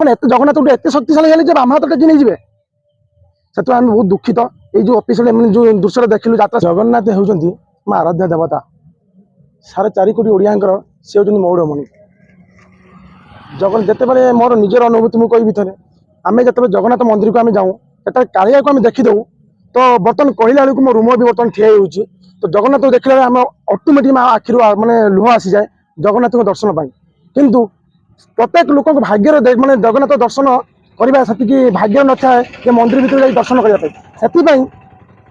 कौन एत जगन्नाथ गोटे एत शक्तिशाली हेले बाम हाथ टेकी नहीं जाए से आम बहुत दुखित ये जो ऑफिशियल जो दृश्य देखिलु यात्रा जगन्नाथ होती माँ आराध्य देवता 4.5 कोटी ओडियांकर सी होती मौड़मणि जगन जिते मोर निजर अनुभूति मुझे कही थे आम जो जगन्नाथ मंदिर को आम जाऊँ ये कालिया को आम देखीदे तो बर्तमान कहला बेलू मो रूम भी बर्तमान ठिया हो तो जगन्नाथ को देखला आम अटोमेटिक आखिर माने लुह आसी जाए जगन्नाथ दर्शन पाई किंतु प्रत्येक लोक भाग्य माने जगन्नाथ दर्शन करवा से भाग्य न थाए कि मंदिर भीतर जाई दर्शन करने से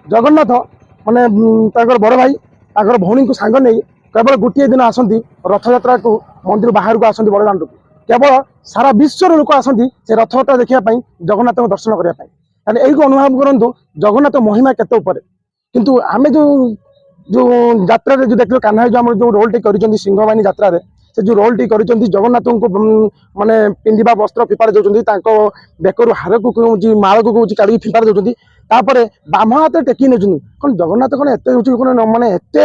जगन्नाथ माने बड़ भाई ताकर भौणी को सांग नहीं केवल गोटे दिन आसती रथ यात्रा को मंदिर बाहर को आसती बड़दाण्ड को केवल सारा विश्व लोक आसती से रथ यात्रा देखापी जगन्नाथ को दर्शन करने यही अनुभव करूँ जगन्नाथ महिमा केते ऊपर किंतु आमे जो जो यात्रा जो देख कान्हा जो जो रोल टी कर सिंहवाहिनी यात्रा से जो रोल टी कर जगन्नाथ को माने पिंधा वस्त्र फिपार दौरान बेकर हार को माल को का फिपार दौरान तापर बाम हाथ टेकी नहीं कौन जगन्नाथ कौन एत माने एत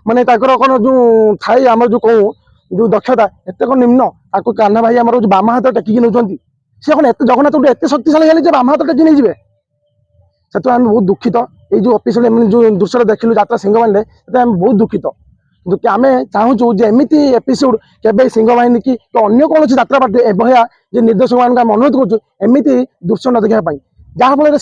माने कौन जो थाई आम जो कहूँ जो दक्षता एत कौन निम्न आपको कान्हा भाई आम जो बाम हाथ टेकी नौकरी सी कौन एत जगन्नाथ गोटे एत शक्तिशाली हेले बाम हाथ टेकी नहीं जाए से आम बहुत दुखित ये जो ऑफिशियल जो दृश्य देखिलु यात्रा सिंहवाहिनी आम बहुत दुखित कि आम चाहूँ एमती एपिसोड के सिंहवाहिनी की अन्य कौन यात्रा पार्टी एभया जो निर्देशक मान अनुरोध करमती दृश्य न देखा जहाँफल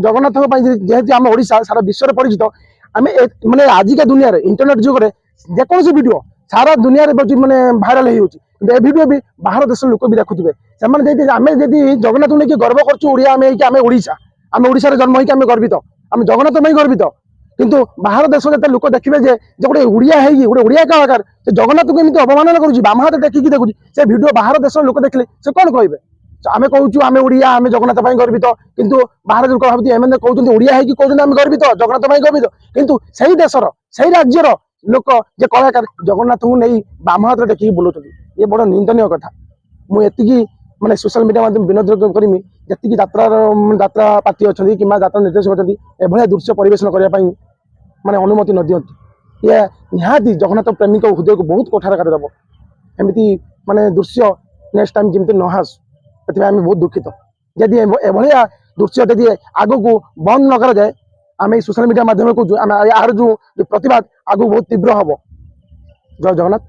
जगन्नाथ जेहेतु आम ओडिशा सारा विश्व परिचित आम माने आजिका दुनिया इंटरनेट जुगे जेकोसी वीडियो सारा दुनिया माने भाइराल हो वीडियो भी बाहर देश लोक भी देखुए से आम जगन्नाथ को लेकिन गर्व करोडिशा आम ओडिशा जन्म होकर आम गर्वित आम जगन्नाथ में गर्वित किंतु बाहर देश जो लोक देखिए जे गोटे ओडिया है गोटे ओडिया कलाकार से जगन्नाथ को एमती अवमानना करुँच बाम हाथ टेकिकी देखुची से वीडियो बाहर देश लोक देखले से कौन कहे आम कहूँ आम ओडिया आम जगन्नाथ गर्वित किंतु बाहर लोक भावती एम कहते ओडिया है कहते आम गर्वित जगन्नाथ गर्वित किंतु सही देशर सही राज्यर लोक जे कलाकार जगन्नाथ को नहीं बाम हाथ टेकिकी बोलुं ये बड़ निंदनीय कथा मुझे माने सोशल मीडिया माध्यम विनोद करमी जी यात्रा पार्टी अच्छा कि यात्रा निर्देशक अच्छा एभलिया दृश्य परिवेशन करने माने अनुमति न दियंतु ये निहाती जगन्नाथ प्रेमी हृदय को बहुत कोठार करदेव एमती माने दृश्य नेक्स्ट टाइम जमी न आसु आम बहुत दुखित जदि एभलिया दृश्य जदि आग को बंद न कराए आम सोशल मीडिया माध्यम को यार जो प्रतिवाद आग बहुत तीव्र हम जय जगन्नाथ।